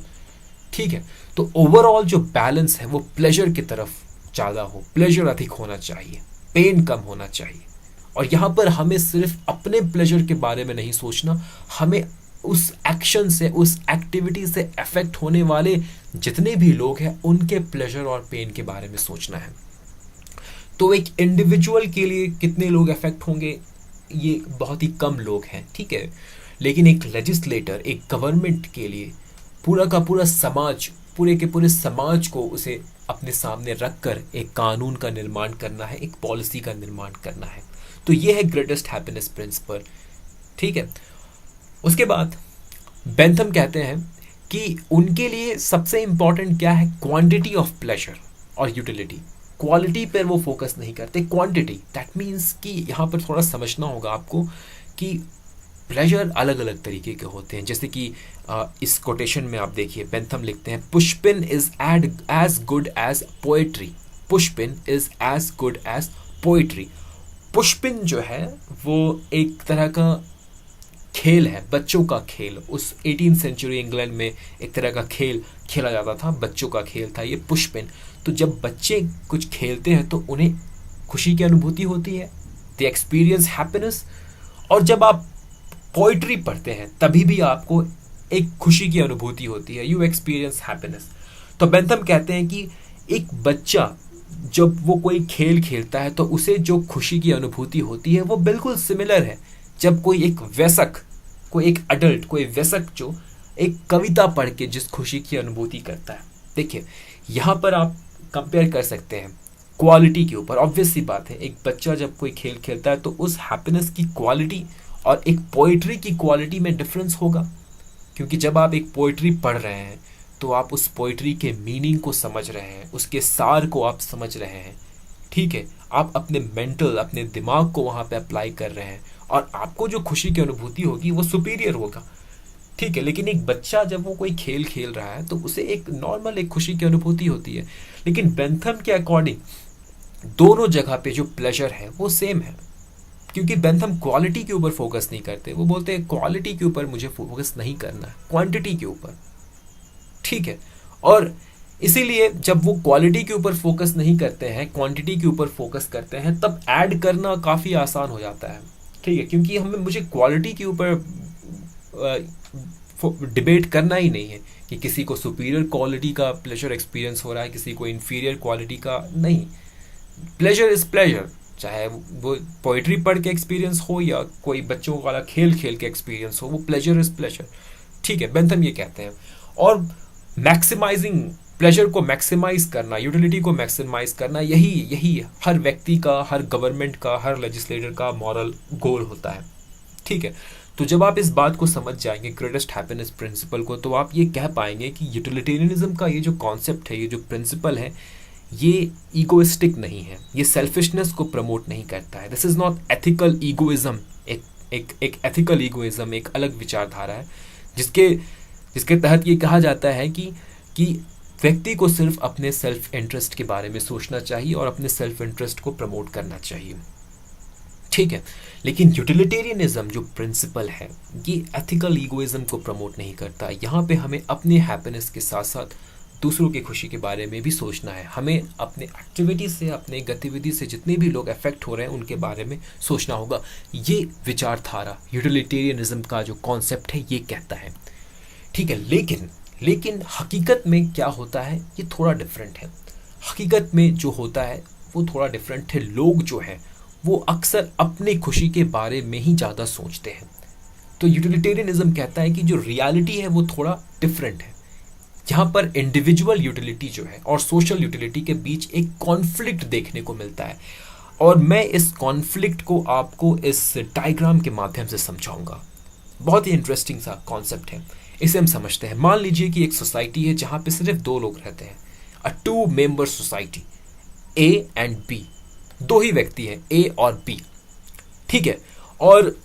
ठीक है, तो ओवरऑल जो बैलेंस है वो प्लेजर की तरफ ज़्यादा हो, प्लेजर अधिक होना चाहिए, पेन कम होना चाहिए। और यहाँ पर हमें सिर्फ अपने प्लेजर के बारे में नहीं सोचना, हमें उस एक्शन से, उस एक्टिविटी से अफेक्ट होने वाले जितने भी लोग हैं उनके प्लेजर और पेन के बारे में सोचना है। तो एक इंडिविजुअल के लिए कितने लोग अफेक्ट होंगे, ये बहुत ही कम लोग हैं। ठीक है, लेकिन एक लेजिस्लेटर, एक गवर्नमेंट के लिए पूरा का पूरा समाज, पूरे के पूरे समाज को उसे अपने सामने रखकर एक कानून का निर्माण करना है, एक पॉलिसी का निर्माण करना है। तो ये है ग्रेटेस्ट हैप्पीनेस प्रिंसिपल। ठीक है, उसके बाद बेंथम कहते हैं कि उनके लिए सबसे इंपॉर्टेंट क्या है, क्वांटिटी ऑफ प्लेजर और यूटिलिटी। क्वालिटी पर वो फोकस नहीं करते, क्वांटिटी। दैट मीन्स कि यहाँ पर थोड़ा समझना होगा आपको कि प्लेजर अलग अलग तरीके के होते हैं। जैसे कि इस कोटेशन में आप देखिए, बेंथम लिखते हैं, pushpin is as good as poetry. Pushpin is as good as poetry. Pushpin जो है वो एक तरह का खेल है, बच्चों का खेल। उस 18th सेंचुरी इंग्लैंड में एक तरह का खेल खेला जाता था, बच्चों का खेल था ये पुष्पिन। तो जब बच्चे कुछ खेलते हैं तो उन्हें खुशी की अनुभूति होती है, दे एक्सपीरियंस हैप्पीनेस। और जब आप पोइट्री पढ़ते हैं तभी भी आपको एक खुशी की अनुभूति होती है, यू एक्सपीरियंस हैप्पीनेस। तो बेंथम कहते हैं कि एक बच्चा जब वो कोई खेल खेलता है तो उसे जो खुशी की अनुभूति होती है वो बिल्कुल सिमिलर है जब कोई एक वयस्क, कोई एक अडल्ट, कोई वयस्क जो एक कविता पढ़ के जिस खुशी की अनुभूति करता है। देखिए यहाँ पर आप कंपेयर कर सकते हैं क्वालिटी के ऊपर। ऑब्वियस सी बात है, एक बच्चा जब कोई खेल खेलता है तो उस हैप्पीनेस की क्वालिटी और एक पोइट्री की क्वालिटी में डिफरेंस होगा, क्योंकि जब आप एक पोइट्री पढ़ रहे हैं तो आप उस पोइट्री के मीनिंग को समझ रहे हैं, उसके सार को आप समझ रहे हैं। ठीक है, आप अपने मेंटल, अपने दिमाग को वहाँ पे अप्लाई कर रहे हैं और आपको जो खुशी की अनुभूति होगी वो सुपीरियर होगा। ठीक है, लेकिन एक बच्चा जब वो कोई खेल खेल रहा है तो उसे एक नॉर्मल एक खुशी की अनुभूति होती है। लेकिन बेंथम के अकॉर्डिंग दोनों जगह पे जो प्लेजर है वो सेम है, क्योंकि बेंथम क्वालिटी के ऊपर फोकस नहीं करते। वो बोलते हैं क्वालिटी के ऊपर मुझे फोकस नहीं करना है, क्वांटिटी के ऊपर। ठीक है, और इसीलिए जब वो क्वालिटी के ऊपर फोकस नहीं करते हैं, क्वांटिटी के ऊपर फोकस करते हैं, तब ऐड करना काफ़ी आसान हो जाता है। ठीक है, क्योंकि मुझे क्वालिटी के ऊपर डिबेट करना ही नहीं है कि किसी को सुपीरियर क्वालिटी का प्लेजर एक्सपीरियंस हो रहा है, किसी को इन्फीरियर क्वालिटी का नहीं। प्लेजर इज प्लेजर, चाहे वो पोइट्री पढ़ के एक्सपीरियंस हो या कोई बच्चों वाला खेल खेल के एक्सपीरियंस हो, वो प्लेजर इज प्लेजर। ठीक है, बेंथम ये कहते हैं। और मैक्सिमाइजिंग, प्लेजर को मैक्सिमाइज करना, यूटिलिटी को मैक्सिमाइज करना, यही हर व्यक्ति का, हर गवर्नमेंट का, हर लेजिस्लेटर का मॉरल गोल होता है। ठीक है, तो जब आप इस बात को समझ जाएंगे, ग्रेटेस्ट हैप्पीनेस प्रिंसिपल को, तो आप ये कह पाएंगे कि यूटिलिटेरियनिज्म का ये जो कॉन्सेप्ट है, ये जो प्रिंसिपल है, ये ईगोइस्टिक नहीं है, ये सेल्फिशनेस को प्रमोट नहीं करता है। This is not ethical egoism. एक एथिकल ईगोइज्म एक अलग विचारधारा है जिसके तहत ये कहा जाता है कि व्यक्ति को सिर्फ अपने सेल्फ इंटरेस्ट के बारे में सोचना चाहिए और अपने सेल्फ इंटरेस्ट को प्रमोट करना चाहिए। ठीक है, लेकिन यूटिलिटेरियनिज्म जो प्रिंसिपल है ये एथिकल ईगोइज्म को प्रमोट नहीं करता। यहाँ पे हमें अपने हैप्पीनेस के साथ साथ दूसरों की खुशी के बारे में भी सोचना है। हमें अपने एक्टिविटी से, अपने गतिविधि से जितने भी लोग अफेक्ट हो रहे हैं उनके बारे में सोचना होगा। ये विचारधारा यूटिलिटेरियनिज्म का जो कॉन्सेप्ट है ये कहता है। ठीक है, लेकिन हकीकत में क्या होता है ये थोड़ा डिफरेंट है। हकीकत में जो होता है वो थोड़ा डिफरेंट है। लोग जो है वो अक्सर अपनी खुशी के बारे में ही ज़्यादा सोचते हैं। तो यूटिलिटेरियनिज्म कहता है कि जो रियलिटी है वो थोड़ा डिफरेंट है। यहाँ पर इंडिविजुअल यूटिलिटी जो है और सोशल यूटिलिटी के बीच एक कॉन्फ्लिक्ट देखने को मिलता है, और मैं इस कॉन्फ्लिक्ट को आपको इस डायग्राम के माध्यम से समझाऊंगा। बहुत ही इंटरेस्टिंग सा कॉन्सेप्ट है, इसे हम समझते हैं। मान लीजिए कि एक सोसाइटी है जहाँ पे सिर्फ दो लोग रहते हैं, a 2 member society, A and B. दो ही व्यक्ति हैं, ए और बी। ठीक है, और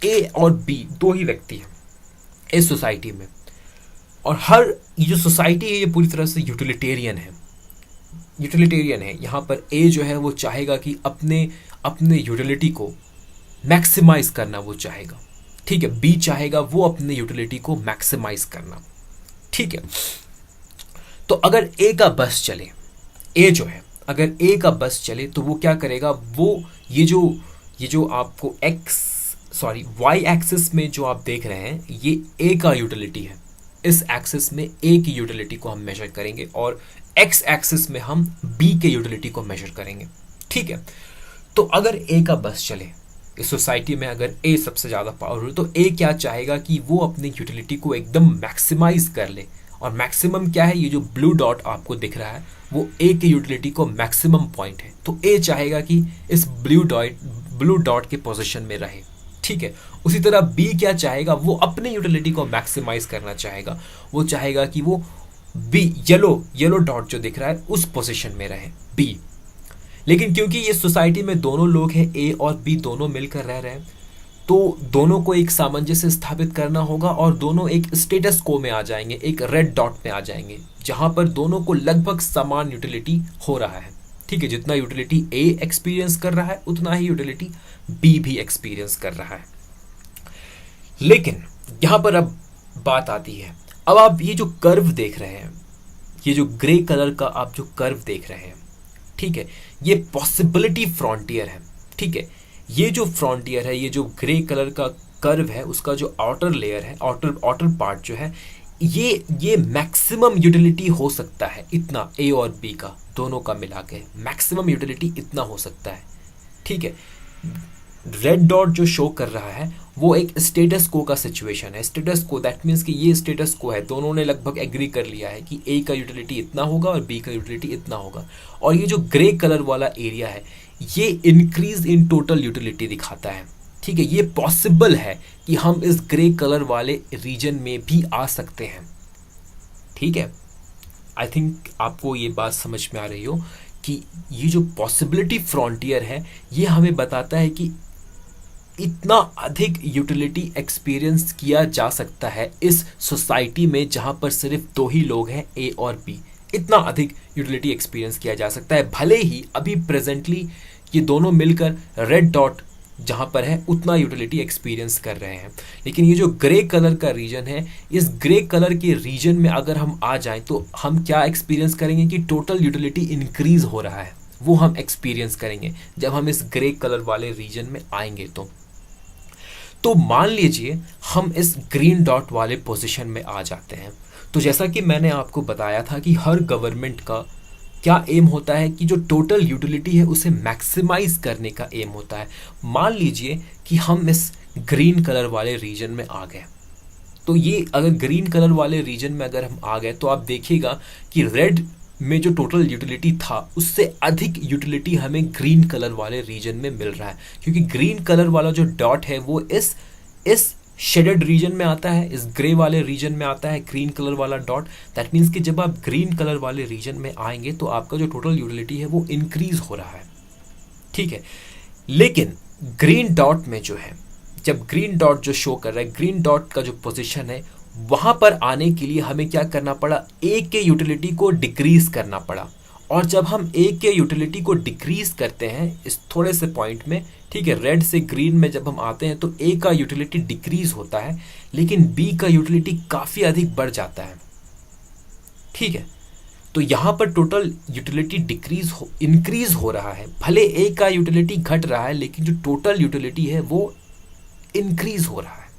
ए और बी दो ही व्यक्ति हैं इस सोसाइटी में, और ये जो सोसाइटी है ये पूरी तरह से यूटिलिटेरियन है। यहाँ पर ए जो है वो चाहेगा कि अपने यूटिलिटी को मैक्सिमाइज करना वो चाहेगा। ठीक है, बी चाहेगा वो अपने यूटिलिटी को मैक्सिमाइज करना। ठीक है, तो अगर ए का बस चले, अगर ए का बस चले तो वो क्या करेगा, वो ये जो आपको वाई एक्सिस में जो आप देख रहे हैं ये ए का यूटिलिटी है। इस एक्सिस में ए की यूटिलिटी को हम मेजर करेंगे और एक्स एक्सिस में हम बी के यूटिलिटी को मेजर करेंगे। ठीक है, तो अगर ए का बस चले इस सोसाइटी में, अगर ए सबसे ज़्यादा पावरफुल, तो ए क्या चाहेगा कि वो अपनी यूटिलिटी को एकदम मैक्सिमाइज कर ले और मैक्सिमम क्या है, ये जो ब्लू डॉट आपको दिख रहा है वो ए की यूटिलिटी को मैक्सिमम पॉइंट है, तो ए चाहेगा कि इस ब्लू डॉट के पोजीशन में रहे। ठीक है, उसी तरह बी क्या चाहेगा, वो अपने यूटिलिटी को मैक्सिमाइज करना चाहेगा, वो चाहेगा कि वो बी येलो डॉट जो दिख रहा है उस पोजीशन में रहे बी। लेकिन क्योंकि ये सोसाइटी में दोनों लोग हैं, ए और बी दोनों मिलकर रह रहे हैं, तो दोनों को एक सामंजस्य स्थापित करना होगा और दोनों एक स्टेटस को में आ जाएंगे, एक रेड डॉट में आ जाएंगे, जहां पर दोनों को लगभग समान यूटिलिटी हो रहा है। ठीक है, जितना यूटिलिटी ए एक्सपीरियंस कर रहा है उतना ही यूटिलिटी बी भी एक्सपीरियंस कर रहा है। लेकिन यहां पर अब बात आती है, अब आप ये जो कर्व देख रहे हैं, ये जो ग्रे कलर का आप जो कर्व देख रहे हैं, ठीक है, ये पॉसिबिलिटी फ्रंटियर है। ठीक है, ये जो फ्रंटियर है, ये जो ग्रे कलर का कर्व है, उसका जो आउटर लेयर है, आउटर पार्ट जो है, ये मैक्सिमम यूटिलिटी हो सकता है इतना, ए और बी का दोनों का मिला के मैक्सिमम यूटिलिटी इतना हो सकता है। ठीक है, रेड डॉट जो शो कर रहा है वो एक स्टेटस को का सिचुएशन है। स्टेटस को दैट मीन्स कि ये स्टेटस को है, दोनों ने लगभग एग्री कर लिया है कि ए का यूटिलिटी इतना होगा और बी का यूटिलिटी इतना होगा। और ये जो ग्रे कलर वाला एरिया है ये इंक्रीज इन टोटल यूटिलिटी दिखाता है। ठीक है, ये पॉसिबल है कि हम इस ग्रे कलर वाले रीजन में भी आ सकते हैं। ठीक है, आई थिंक आपको ये बात समझ में आ रही हो कि ये जो पॉसिबिलिटी फ्रंटियर है ये हमें बताता है कि इतना अधिक यूटिलिटी एक्सपीरियंस किया जा सकता है इस सोसाइटी में जहां पर सिर्फ दो ही लोग हैं, ए और बी। इतना अधिक यूटिलिटी एक्सपीरियंस किया जा सकता है, भले ही अभी प्रेजेंटली ये दोनों मिलकर रेड डॉट जहां पर है उतना यूटिलिटी एक्सपीरियंस कर रहे हैं। लेकिन ये जो ग्रे कलर का रीजन है, इस ग्रे कलर के रीजन में अगर हम आ जाएं तो हम क्या एक्सपीरियंस करेंगे कि टोटल यूटिलिटी इंक्रीज हो रहा है, वो हम एक्सपीरियंस करेंगे जब हम इस ग्रे कलर वाले रीजन में आएंगे। तो मान लीजिए हम इस ग्रीन डॉट वाले पोजीशन में आ जाते हैं, तो जैसा कि मैंने आपको बताया था कि हर गवर्नमेंट का क्या एम होता है कि जो टोटल यूटिलिटी है उसे मैक्सिमाइज करने का एम होता है। मान लीजिए कि हम इस ग्रीन कलर वाले रीजन में आ गए, तो ये अगर ग्रीन कलर वाले रीजन में अगर हम आ गए तो आप देखिएगा कि रेड में जो टोटल यूटिलिटी था उससे अधिक यूटिलिटी हमें ग्रीन कलर वाले रीजन में मिल रहा है, क्योंकि ग्रीन कलर वाला जो डॉट है वो इस शेडेड रीजन में आता है, इस ग्रे वाले रीजन में आता है ग्रीन कलर वाला डॉट। दैट मीन्स कि जब आप ग्रीन कलर वाले रीजन में आएंगे तो आपका जो टोटल यूटिलिटी है वो इंक्रीज हो रहा है। ठीक है, लेकिन ग्रीन डॉट में जो है, जब ग्रीन डॉट जो शो कर रहा है, ग्रीन डॉट का जो पोजीशन है वहां पर आने के लिए हमें क्या करना पड़ा, ए के यूटिलिटी को डिक्रीज करना पड़ा। और जब हम ए के यूटिलिटी को डिक्रीज करते हैं इस थोड़े से पॉइंट में, ठीक है, रेड से ग्रीन में जब हम आते हैं तो ए का यूटिलिटी डिक्रीज होता है, लेकिन बी का यूटिलिटी काफी अधिक बढ़ जाता है। ठीक है, तो यहां पर टोटल यूटिलिटी इंक्रीज हो रहा है, भले ए का यूटिलिटी घट रहा है लेकिन जो टोटल यूटिलिटी है वो इंक्रीज हो रहा है।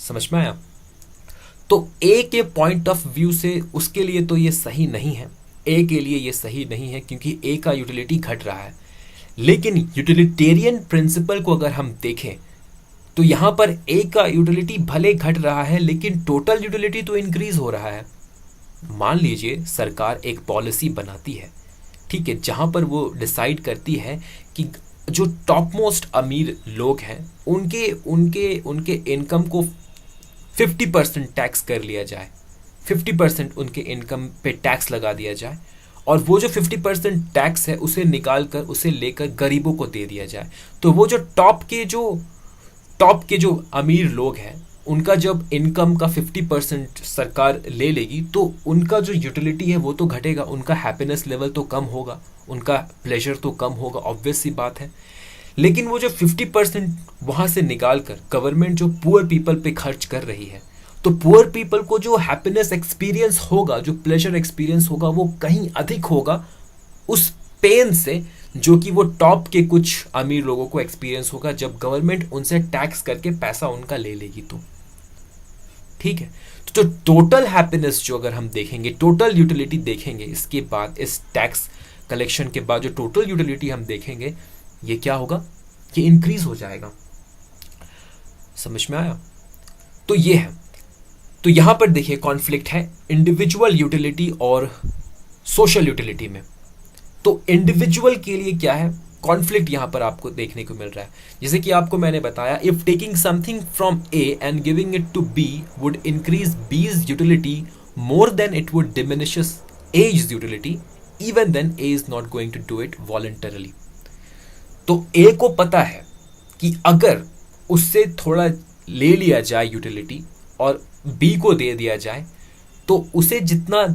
समझ में आया? तो ए के पॉइंट ऑफ व्यू से उसके लिए तो ये सही नहीं है, ए के लिए ये सही नहीं है क्योंकि ए का यूटिलिटी घट रहा है। लेकिन यूटिलिटेरियन प्रिंसिपल को अगर हम देखें तो यहां पर ए का यूटिलिटी भले घट रहा है लेकिन टोटल यूटिलिटी तो इंक्रीज हो रहा है। मान लीजिए सरकार एक पॉलिसी बनाती है, ठीक है, जहां पर वो डिसाइड करती है कि जो टॉप मोस्ट अमीर लोग हैं उनके इनकम को 50% टैक्स कर लिया जाए, 50% उनके इनकम पे टैक्स लगा दिया जाए, और वो जो 50% टैक्स है उसे निकाल कर उसे लेकर गरीबों को दे दिया जाए। तो वो जो टॉप के जो अमीर लोग हैं उनका जब इनकम का 50% सरकार ले लेगी तो उनका जो यूटिलिटी है वो तो घटेगा, उनका हैप्पीनेस लेवल तो कम होगा, उनका प्लेजर तो कम होगा, ऑब्वियस सी बात है। लेकिन वो जो 50% वहां से निकाल कर गवर्नमेंट जो पुअर पीपल पे खर्च कर रही है, तो पुअर पीपल को जो हैप्पीनेस एक्सपीरियंस होगा, जो प्लेजर एक्सपीरियंस होगा वो कहीं अधिक होगा उस पेन से जो कि वो टॉप के कुछ अमीर लोगों को एक्सपीरियंस होगा जब गवर्नमेंट उनसे टैक्स करके पैसा उनका ले लेगी। तो ठीक है, तो टोटल हैप्पीनेस जो अगर हम देखेंगे, टोटल यूटिलिटी देखेंगे, इसके बाद इस टैक्स कलेक्शन के बाद जो टोटल यूटिलिटी हम देखेंगे ये क्या होगा, ये इंक्रीज हो जाएगा। समझ में आया? तो ये है तो यहां पर देखिए कॉन्फ्लिक्ट है इंडिविजुअल यूटिलिटी और सोशल यूटिलिटी में। तो इंडिविजुअल के लिए क्या है, कॉन्फ्लिक्ट यहां पर आपको देखने को मिल रहा है। जैसे कि आपको मैंने बताया, if taking something from A and giving it to B would increase B's utility more than it would diminishes A's utility, even then A is not going to do it voluntarily. तो A को पता है कि अगर उससे थोड़ा ले लिया जाए यूटिलिटी और बी को दे दिया जाए तो उसे जितना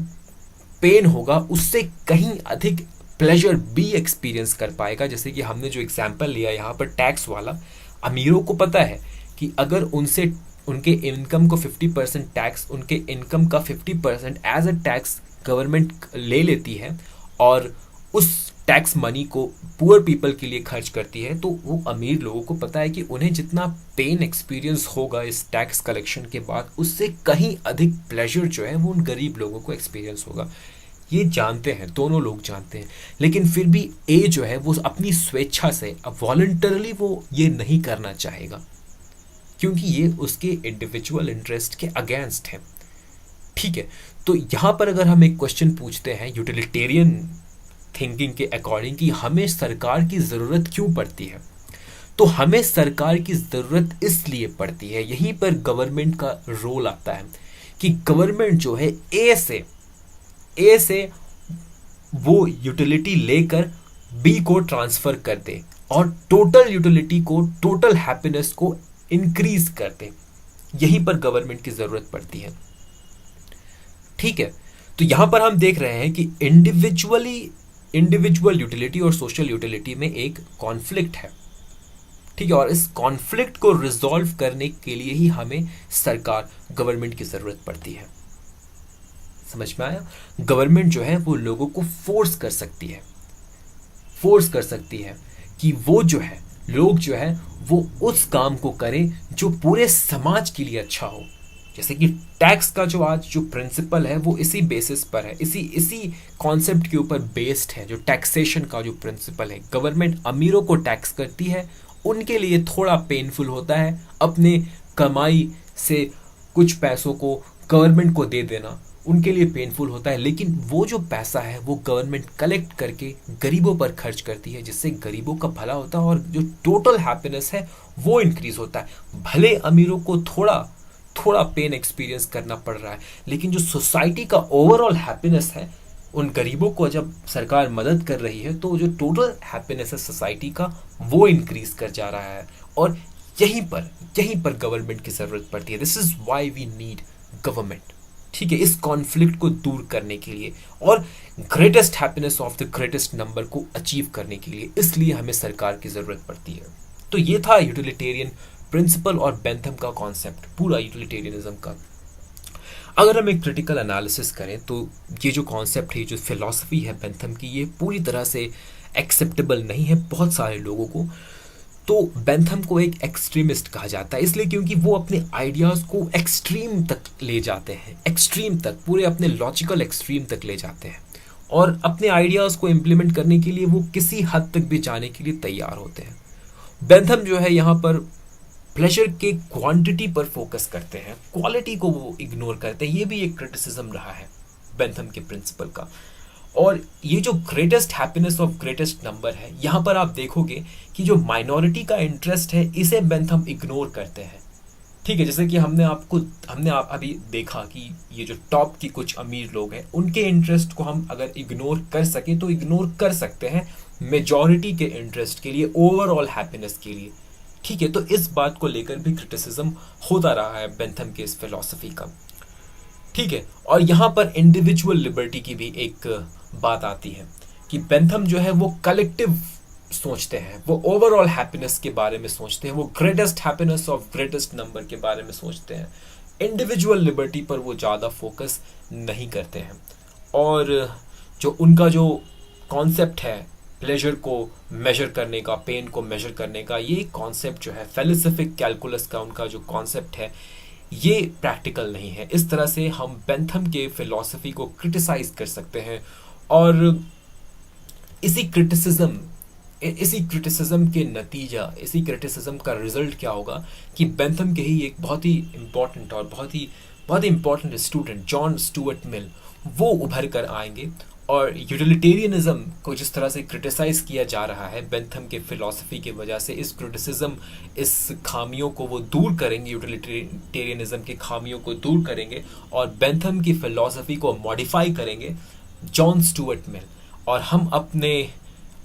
पेन होगा उससे कहीं अधिक प्लेजर बी एक्सपीरियंस कर पाएगा। जैसे कि हमने जो एग्जाम्पल लिया यहाँ पर टैक्स वाला, अमीरों को पता है कि अगर उनसे उनके इनकम को 50% टैक्स, उनके इनकम का 50% एज अ टैक्स गवर्नमेंट ले लेती है और उस टैक्स मनी को पुअर पीपल के लिए खर्च करती है, तो वो अमीर लोगों को पता है कि उन्हें जितना पेन एक्सपीरियंस होगा इस टैक्स कलेक्शन के बाद, उससे कहीं अधिक प्लेजर जो है वो उन गरीब लोगों को एक्सपीरियंस होगा। ये जानते हैं, दोनों लोग जानते हैं, लेकिन फिर भी ए जो है वो अपनी स्वेच्छा से, अब वॉलंटरली वो ये नहीं करना चाहेगा क्योंकि ये उसके इंडिविजुअल इंटरेस्ट के अगेंस्ट है। ठीक है, तो यहां पर अगर हम एक क्वेश्चन पूछते हैं यूटिलिटेरियन थिंकिंग के अकॉर्डिंग कि हमें सरकार की जरूरत क्यों पड़ती है, तो हमें सरकार की जरूरत इसलिए पड़ती है, यहीं पर गवर्नमेंट का रोल आता है कि गवर्नमेंट जो है ए से वो यूटिलिटी लेकर बी को ट्रांसफर कर दे और टोटल यूटिलिटी को, टोटल हैप्पीनेस को इंक्रीज कर दे। यहीं पर गवर्नमेंट की जरूरत पड़ती है। ठीक है, तो यहां पर हम देख रहे हैं कि इंडिविजुअल यूटिलिटी और सोशल यूटिलिटी में एक कॉन्फ्लिक्ट है। ठीक है, और इस कॉन्फ्लिक्ट को रिजॉल्व करने के लिए ही हमें सरकार, गवर्नमेंट की जरूरत पड़ती है। समझ में आया? गवर्नमेंट जो है वो लोगों को फोर्स कर सकती है कि वो जो है, लोग जो है वो उस काम को करें जो पूरे समाज के लिए अच्छा हो। जैसे कि टैक्स का जो आज जो प्रिंसिपल है वो इसी बेसिस पर है, इसी कॉन्सेप्ट के ऊपर बेस्ड है। जो टैक्सेशन का जो प्रिंसिपल है, गवर्नमेंट अमीरों को टैक्स करती है, उनके लिए थोड़ा पेनफुल होता है अपने कमाई से कुछ पैसों को गवर्नमेंट को दे देना, उनके लिए पेनफुल होता है, लेकिन वो जो पैसा है वो गवर्नमेंट कलेक्ट करके गरीबों पर खर्च करती है, जिससे गरीबों का भला होता है और जो टोटल हैप्पीनेस है वो इंक्रीज होता है। भले अमीरों को थोड़ा पेन एक्सपीरियंस करना पड़ रहा है, लेकिन जो सोसाइटी का ओवरऑल हैप्पीनेस है, उन गरीबों को जब सरकार मदद कर रही है तो जो टोटल हैप्पीनेस है सोसाइटी का वो इंक्रीज कर जा रहा है। और यहीं पर गवर्नमेंट की जरूरत पड़ती है। This is why we need government. ठीक है, इस कॉन्फ्लिक्ट को दूर करने के लिए और greatest happiness of the greatest number को अचीव करने के लिए, इसलिए हमें सरकार की जरूरत पड़ती है। तो ये था यूटिलिटेरियन प्रिंसिपल और बेंथम का कॉन्सेप्ट, पूरा यूटिलिटेरियनिज्म का। अगर हम एक क्रिटिकल एनालिसिस करें तो ये जो कॉन्सेप्ट है, जो फिलॉसफी है बेंथम की, ये पूरी तरह से एक्सेप्टेबल नहीं है बहुत सारे लोगों को। तो बेंथम को एक एक्सट्रीमिस्ट कहा जाता है, इसलिए क्योंकि वो अपने आइडियाज़ को एक्सट्रीम तक ले जाते हैं, एक्सट्रीम तक, पूरे अपने लॉजिकल एक्सट्रीम तक ले जाते हैं और अपने आइडियाज़ को इम्प्लीमेंट करने के लिए वो किसी हद तक भी जाने के लिए तैयार होते हैं। बेंथम जो है यहाँ पर प्लेजर के क्वांटिटी पर फोकस करते हैं, क्वालिटी को वो इग्नोर करते हैं। ये भी एक क्रिटिसिज्म रहा है बेंथम के प्रिंसिपल का। और ये जो greatest happiness of greatest number है, यहाँ पर आप देखोगे कि जो माइनॉरिटी का इंटरेस्ट है इसे बेंथम इग्नोर करते हैं। ठीक है, जैसे कि हमने अभी देखा कि ये जो टॉप की कुछ अमीर लोग हैं, उनके इंटरेस्ट को हम अगर इग्नोर कर सके तो इग्नोर कर सकते हैं मेजॉरिटी के इंटरेस्ट के लिए, ओवरऑल हैप्पीनेस के लिए। ठीक है, तो इस बात को लेकर भी क्रिटिसिज्म होता रहा है बेंथम के इस फिलॉसफी का। ठीक है, और यहाँ पर इंडिविजुअल लिबर्टी की भी एक बात आती है कि बेंथम जो है वो कलेक्टिव सोचते हैं, वो ओवरऑल हैप्पीनेस के बारे में सोचते हैं, वो greatest happiness of greatest number के बारे में सोचते हैं। इंडिविजुअल लिबर्टी पर वो ज़्यादा फोकस नहीं करते हैं। और जो उनका जो कॉन्सेप्ट है प्लेजर को मेजर करने का, पेन को मेजर करने का, ये कॉन्सेप्ट जो है फिलोसोफिक कैलकुलस का उनका जो कॉन्सेप्ट है, ये प्रैक्टिकल नहीं है। इस तरह से हम बेंथम के फिलॉसफी को क्रिटिसाइज कर सकते हैं और इसी क्रिटिसिज्म के नतीजा, इसी क्रिटिसिज्म का रिजल्ट क्या होगा कि बेंथम के ही एक बहुत ही इम्पोर्टेंट और बहुत ही बहुत ही important student John Stuart Mill वो उभर कर आएंगे और यूटिलिटेरियनिज्म को जिस तरह से क्रिटिसाइज किया जा रहा है बेंथम के फिलॉसफी की वजह से, इस क्रिटिसिज्म, इस खामियों को वो दूर करेंगे, यूटिलिटेरियनिज्म की खामियों को दूर करेंगे और बेंथम की फिलॉसफी को मॉडिफाई करेंगे जॉन स्टुअर्ट मिल। और हम अपने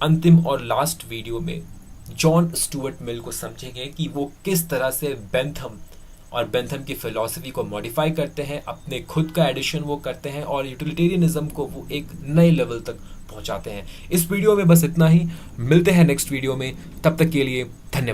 अंतिम और लास्ट वीडियो में जॉन स्टुअर्ट मिल को समझेंगे कि वो किस तरह से बेंथम और बेंथम की फिलॉसफी को मॉडिफाई करते हैं, अपने खुद का एडिशन वो करते हैं और यूटिलिटेरियनिज्म को वो एक नए लेवल तक पहुंचाते हैं। इस वीडियो में बस इतना ही, मिलते हैं नेक्स्ट वीडियो में, तब तक के लिए धन्यवाद।